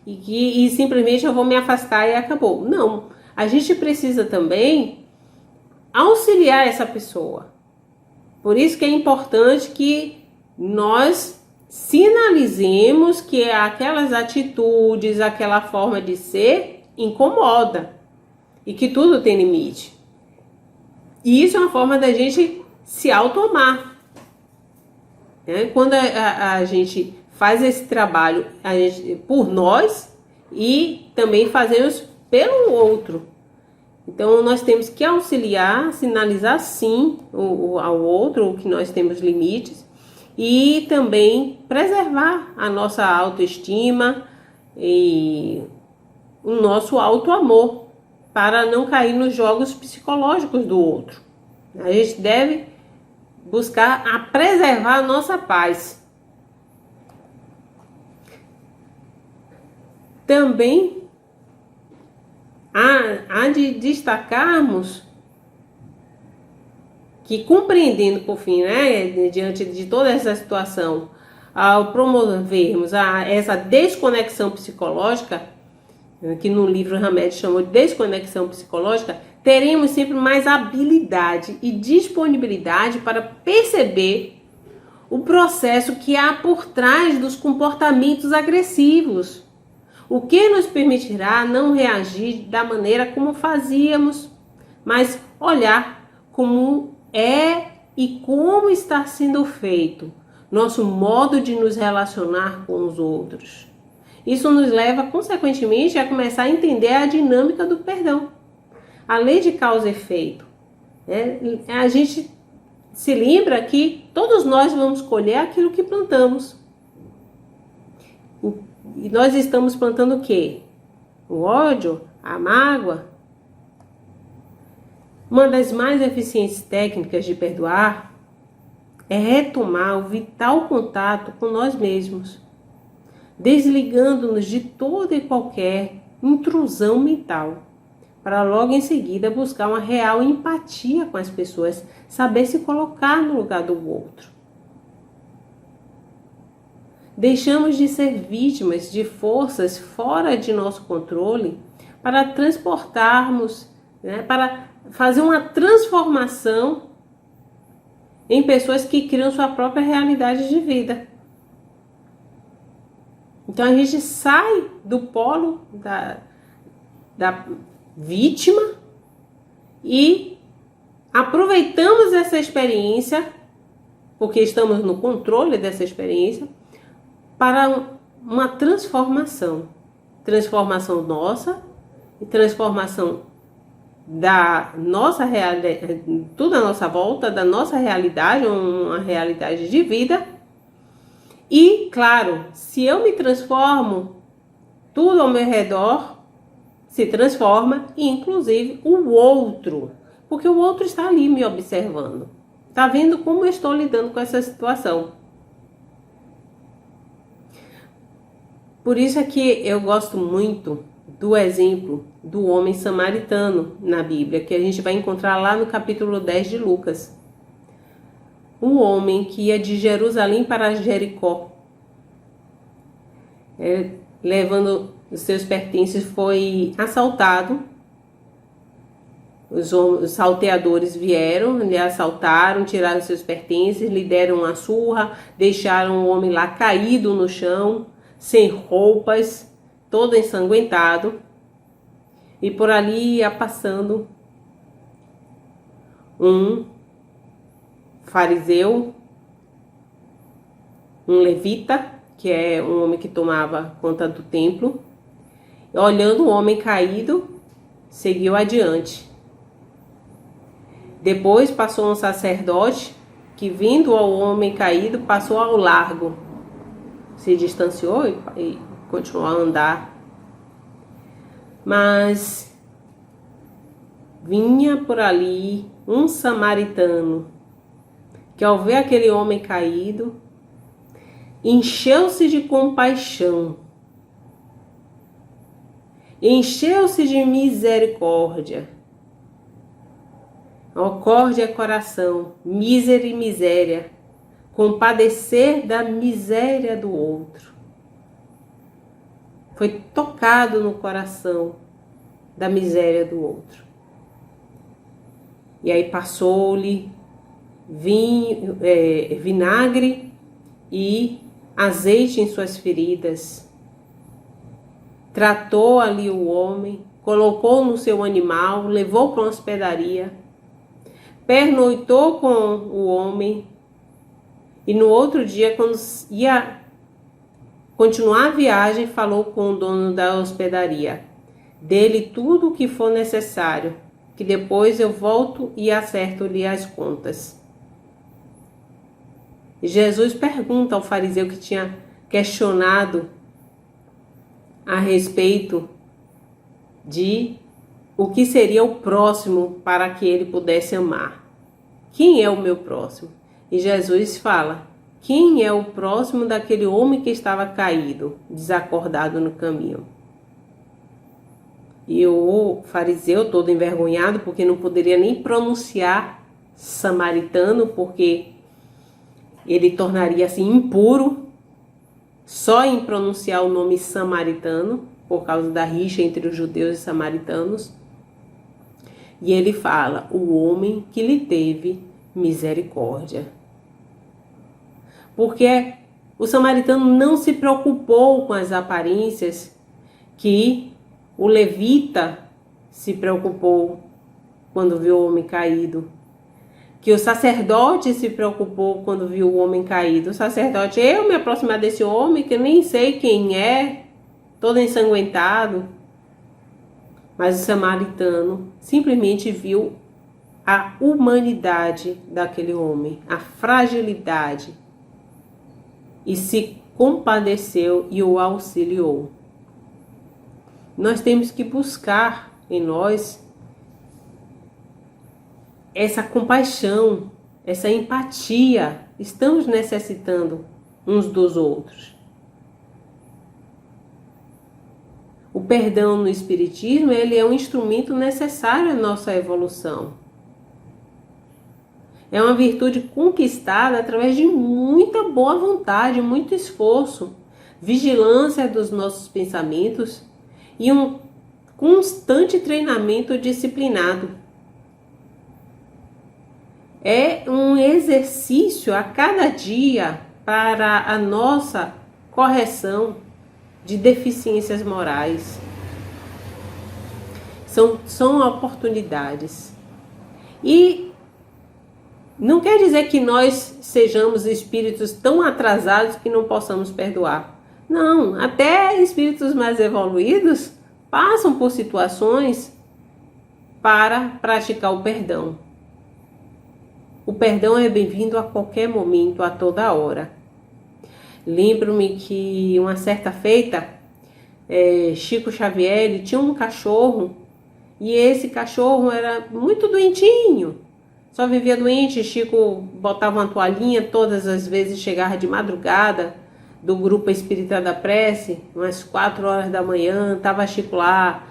e simplesmente eu vou me afastar e acabou. Não, a gente precisa também auxiliar essa pessoa. Por isso que é importante que nós sinalizemos que aquelas atitudes, aquela forma de ser incomoda e que tudo tem limite. E isso é uma forma da gente se auto-amar. Quando a gente faz esse trabalho por nós e também fazemos pelo outro. Então nós temos que auxiliar, sinalizar sim ao outro que nós temos limites e também preservar a nossa autoestima e o nosso auto-amor. para não cair nos jogos psicológicos do outro. A gente deve buscar a preservar a nossa paz. Também há de destacarmos que, compreendendo por fim, diante de toda essa situação, ao promovermos essa desconexão psicológica, que no livro Hamed chamou de desconexão psicológica, teremos sempre mais habilidade e disponibilidade para perceber o processo que há por trás dos comportamentos agressivos, o que nos permitirá não reagir da maneira como fazíamos, mas olhar como é e como está sendo feito nosso modo de nos relacionar com os outros. Isso nos leva, consequentemente, a começar a entender a dinâmica do perdão, a lei de causa e efeito. A gente se lembra que todos nós vamos colher aquilo que plantamos. E nós estamos plantando o quê? O ódio, a mágoa. Uma das mais eficientes técnicas de perdoar é retomar o vital contato com nós mesmos, desligando-nos de toda e qualquer intrusão mental, para logo em seguida buscar uma real empatia com as pessoas, saber se colocar no lugar do outro. Deixamos de ser vítimas de forças fora de nosso controle para transportarmos, para fazer uma transformação em pessoas que criam sua própria realidade de vida. Então a gente sai do polo da vítima e aproveitamos essa experiência, porque estamos no controle dessa experiência, para uma transformação nossa e transformação da nossa realidade, tudo à nossa volta, da nossa realidade, uma realidade de vida. E, claro, se eu me transformo, tudo ao meu redor se transforma, inclusive o outro, porque o outro está ali me observando, está vendo como eu estou lidando com essa situação. Por isso é que eu gosto muito do exemplo do homem samaritano na Bíblia, que a gente vai encontrar lá no capítulo 10 de Lucas. Um homem que ia de Jerusalém para Jericó, levando os seus pertences, foi assaltado. Os salteadores vieram, lhe assaltaram, tiraram seus pertences, lhe deram uma surra, deixaram o homem lá caído no chão, sem roupas, todo ensanguentado. E por ali ia passando um fariseu, um levita, que é um homem que tomava conta do templo. Olhando o homem caído, seguiu adiante. Depois passou um sacerdote que, vindo ao homem caído, passou ao largo. Se distanciou e continuou a andar. Mas vinha por ali um samaritano que, ao ver aquele homem caído, encheu-se de compaixão, encheu-se de misericórdia. Acorde coração, mísera e miséria, compadecer da miséria do outro. Foi tocado no coração da miséria do outro. E aí passou-lhe vinagre e azeite em suas feridas. Tratou ali o homem, colocou no seu animal, levou para uma hospedaria, pernoitou com o homem. E no outro dia, quando ia continuar a viagem, falou com o dono da hospedaria: dê-lhe tudo o que for necessário, que depois eu volto e acerto-lhe as contas. Jesus pergunta ao fariseu que tinha questionado a respeito de o que seria o próximo para que ele pudesse amar. Quem é o meu próximo? E Jesus fala: quem é o próximo daquele homem que estava caído, desacordado no caminho? E o fariseu, todo envergonhado, porque não poderia nem pronunciar samaritano, porque ele tornaria-se impuro só em pronunciar o nome samaritano, por causa da rixa entre os judeus e samaritanos. E ele fala: o homem que lhe teve misericórdia. Porque o samaritano não se preocupou com as aparências que o levita se preocupou quando viu o homem caído. Que o sacerdote se preocupou quando viu o homem caído. O sacerdote: eu me aproximar desse homem que eu nem sei quem é, todo ensanguentado. Mas o samaritano simplesmente viu a humanidade daquele homem, a fragilidade, e se compadeceu e o auxiliou. Nós temos que buscar em nós essa compaixão, essa empatia. Estamos necessitando uns dos outros. O perdão no Espiritismo, ele é um instrumento necessário à nossa evolução. É uma virtude conquistada através de muita boa vontade, muito esforço, vigilância dos nossos pensamentos e um constante treinamento disciplinado. É um exercício a cada dia para a nossa correção de deficiências morais. São oportunidades. E não quer dizer que nós sejamos espíritos tão atrasados que não possamos perdoar. Não, até espíritos mais evoluídos passam por situações para praticar o perdão. O perdão é bem-vindo a qualquer momento, a toda hora. Lembro-me que uma certa feita, Chico Xavier, ele tinha um cachorro, e esse cachorro era muito doentinho. Só vivia doente. Chico botava uma toalhinha todas as vezes, chegava de madrugada do grupo Espírita da Prece, umas 4 horas da manhã, estava Chico lá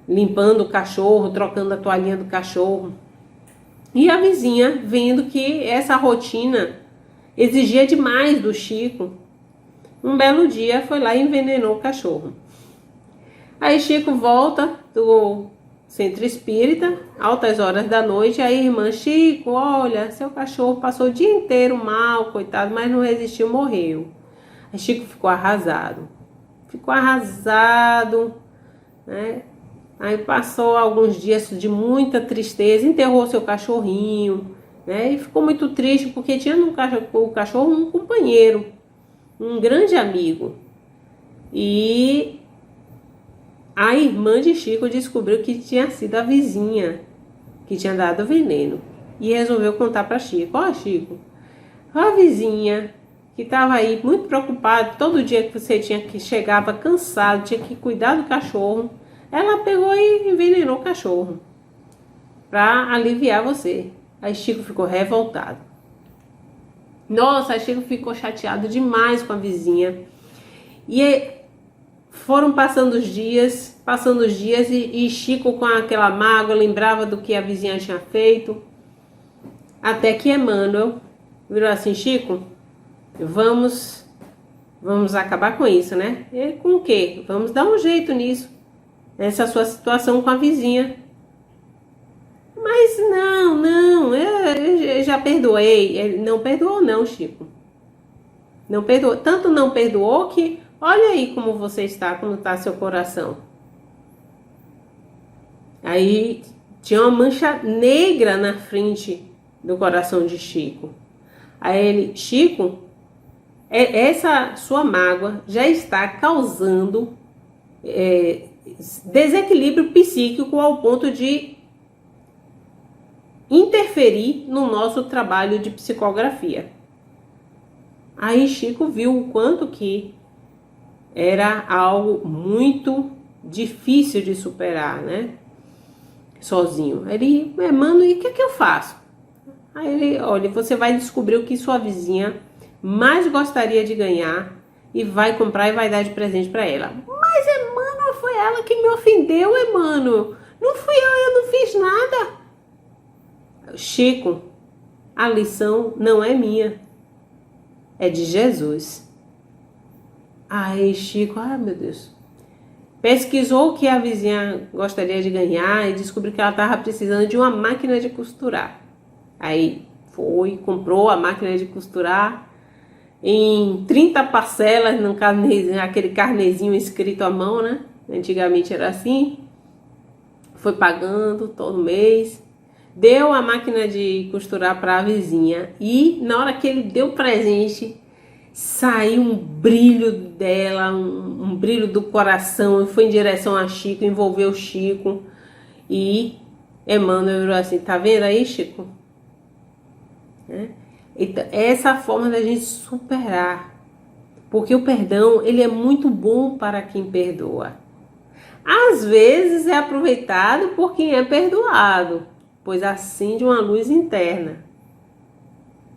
limpando o cachorro, trocando a toalhinha do cachorro. E a vizinha, vendo que essa rotina exigia demais do Chico, um belo dia foi lá e envenenou o cachorro. Aí Chico volta do centro espírita, altas horas da noite, aí a irmã: Chico, olha, seu cachorro passou o dia inteiro mal, coitado, mas não resistiu, morreu. Aí Chico ficou arrasado, né? Aí passou alguns dias de muita tristeza, enterrou seu cachorrinho, né? E ficou muito triste porque tinha no cachorro um companheiro, um grande amigo. E a irmã de Chico descobriu que tinha sido a vizinha que tinha dado veneno e resolveu contar para Chico: ó, Chico, a vizinha que estava aí muito preocupada, todo dia que você chegava cansado, tinha que cuidar do cachorro, ela pegou e envenenou o cachorro para aliviar você. Aí Chico ficou revoltado. Nossa, Chico ficou chateado demais com a vizinha. E foram passando os dias e Chico, com aquela mágoa, lembrava do que a vizinha tinha feito. Até que Emmanuel virou assim: Chico, vamos acabar com isso, né? E com o quê? Vamos dar um jeito nisso, nessa sua situação com a vizinha. Mas não, eu já perdoei. Ele não perdoou não, Chico. Não perdoou. Tanto não perdoou que olha aí como você está, como está seu coração. Aí tinha uma mancha negra na frente do coração de Chico. Aí ele: Chico, essa sua mágoa já está causando desequilíbrio psíquico ao ponto de interferir no nosso trabalho de psicografia. Aí Chico viu o quanto que era algo muito difícil de superar, né? sozinho. Ele, mano, e o que é que eu faço? Aí ele, olha, você vai descobrir o que sua vizinha mais gostaria de ganhar e vai comprar e vai dar de presente para ela. Mas, Emmanuel, foi ela que me ofendeu, Emmanuel. Não fui eu não fiz nada. Chico, a lição não é minha, é de Jesus. Aí Chico, ai meu Deus, pesquisou o que a vizinha gostaria de ganhar e descobriu que ela estava precisando de uma máquina de costurar. Aí foi, comprou a máquina de costurar em 30 parcelas, naquele carnezinho escrito à mão, né? Antigamente era assim. Foi pagando todo mês. Deu a máquina de costurar para a vizinha. E na hora que ele deu o presente, saiu um brilho dela, um brilho do coração. E foi em direção a Chico, envolveu Chico. E Emmanuel virou assim, tá vendo aí, Chico? Então, essa é a forma da gente superar. Porque o perdão, ele é muito bom para quem perdoa. Às vezes é aproveitado por quem é perdoado, pois acende uma luz interna.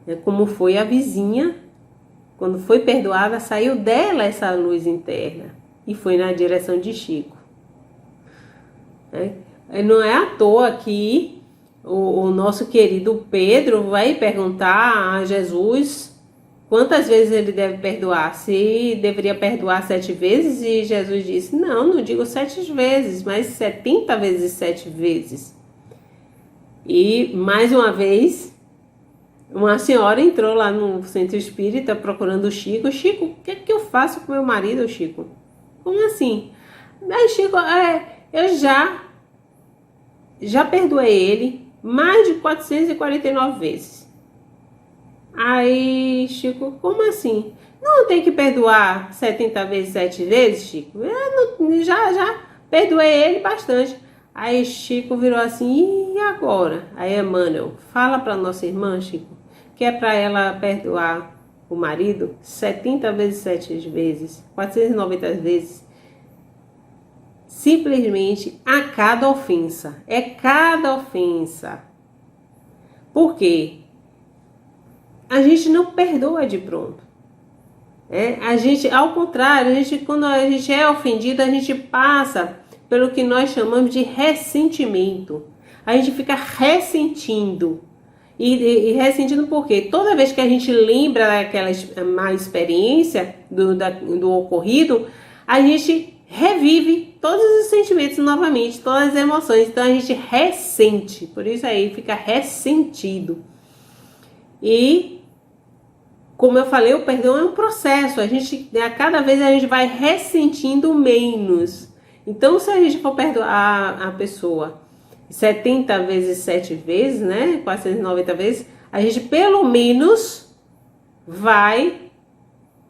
É como foi a vizinha, quando foi perdoada, saiu dela essa luz interna e foi na direção de Chico. Não é à toa que o nosso querido Pedro vai perguntar a Jesus quantas vezes ele deve perdoar, se deveria perdoar 7 vezes, e Jesus disse, não digo 7 vezes, mas 70 vezes 7 vezes. E mais uma vez, uma senhora entrou lá no centro espírita procurando o Chico. Chico, o que é que eu faço com meu marido, Chico? Como assim? Aí Chico, eu já perdoei ele mais de 449 vezes. Aí Chico, como assim? Não tem que perdoar 70 vezes 7 vezes, Chico? Já perdoei ele bastante. Aí Chico virou assim, e agora? Aí Emmanuel, fala para nossa irmã, Chico, que é para ela perdoar o marido 70 vezes 7 vezes, 490 vezes, simplesmente a cada ofensa. É cada ofensa. Por quê? A gente não perdoa de pronto. A gente, ao contrário, quando a gente é ofendido, a gente passa pelo que nós chamamos de ressentimento. A gente fica ressentindo. E ressentindo por quê? Toda vez que a gente lembra daquela má experiência do ocorrido, a gente revive todos os sentimentos novamente, todas as emoções. Então a gente ressente, por isso aí fica ressentido. E como eu falei, o perdão é um processo. A cada vez a gente vai ressentindo menos. Então, se a gente for perdoar a pessoa 70 vezes 7 vezes, né? 490 vezes, a gente pelo menos vai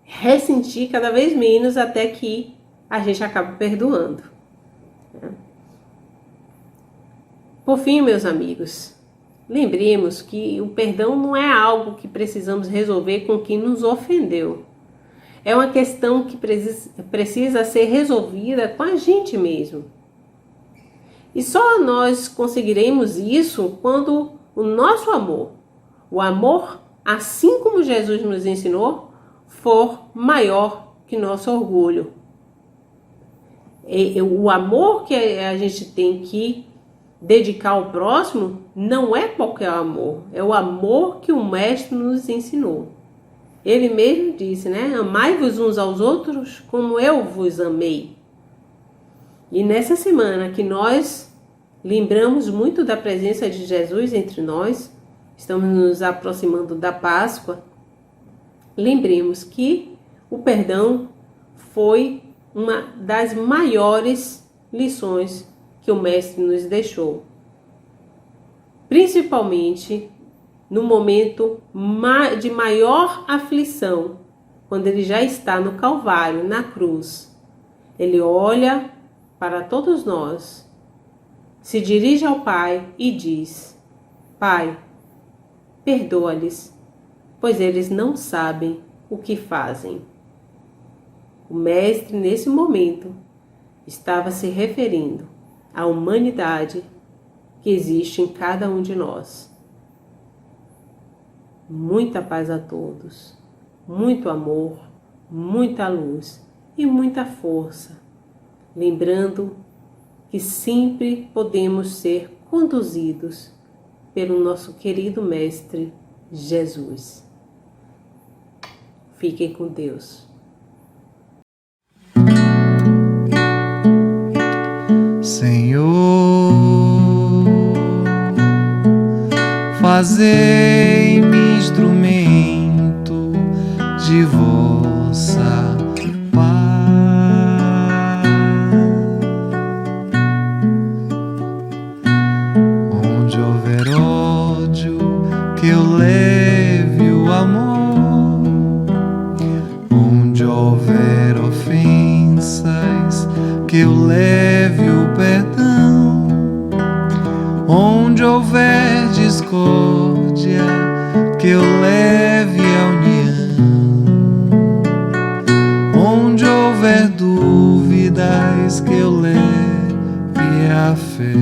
ressentir cada vez menos até que a gente acaba perdoando. Por fim, meus amigos, lembremos que o perdão não é algo que precisamos resolver com quem nos ofendeu. É uma questão que precisa ser resolvida com a gente mesmo. E só nós conseguiremos isso quando o nosso amor, o amor, assim como Jesus nos ensinou, for maior que nosso orgulho. O amor que a gente tem que dedicar ao próximo não é qualquer amor, é o amor que o Mestre nos ensinou. Ele mesmo disse, né? Amai-vos uns aos outros como eu vos amei. E nessa semana que nós lembramos muito da presença de Jesus entre nós, estamos nos aproximando da Páscoa, lembremos que o perdão foi uma das maiores lições que o Mestre nos deixou. Principalmente no momento de maior aflição, quando ele já está no Calvário, na cruz. Ele olha para todos nós, se dirige ao Pai e diz: Pai, perdoa-lhes, pois eles não sabem o que fazem. O Mestre, nesse momento, estava se referindo à humanidade que existe em cada um de nós. Muita paz a todos, muito amor, muita luz e muita força. Lembrando que sempre podemos ser conduzidos pelo nosso querido Mestre Jesus. Fiquem com Deus. Senhor, fazei-me instrumento de vossa paz. Onde houver ódio, que eu leve o amor. Onde houver ofensas, que eu leve o perdão. Onde houver discórdia, que eu leve a união. Onde houver dúvidas, que eu leve a fé.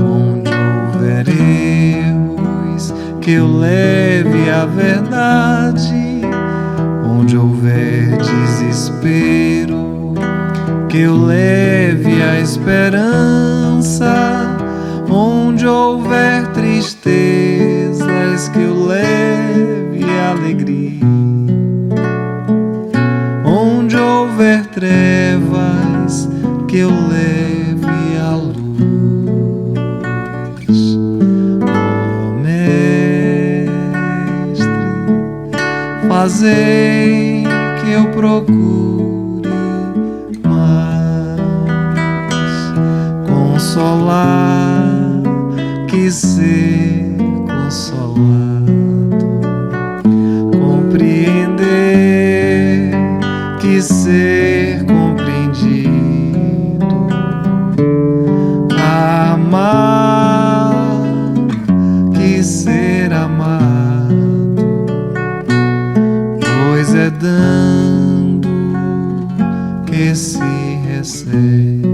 Onde houver erros, que eu leve a verdade. Onde houver desespero, que eu leve a esperança. Onde houver tristezas, que eu leve a alegria. Onde houver trevas, que eu leve a luz. Ó Mestre, fazei que eu procure mais consolar que ser consolado, compreender que ser compreendido, amar que ser amado, pois é dando que se recebe.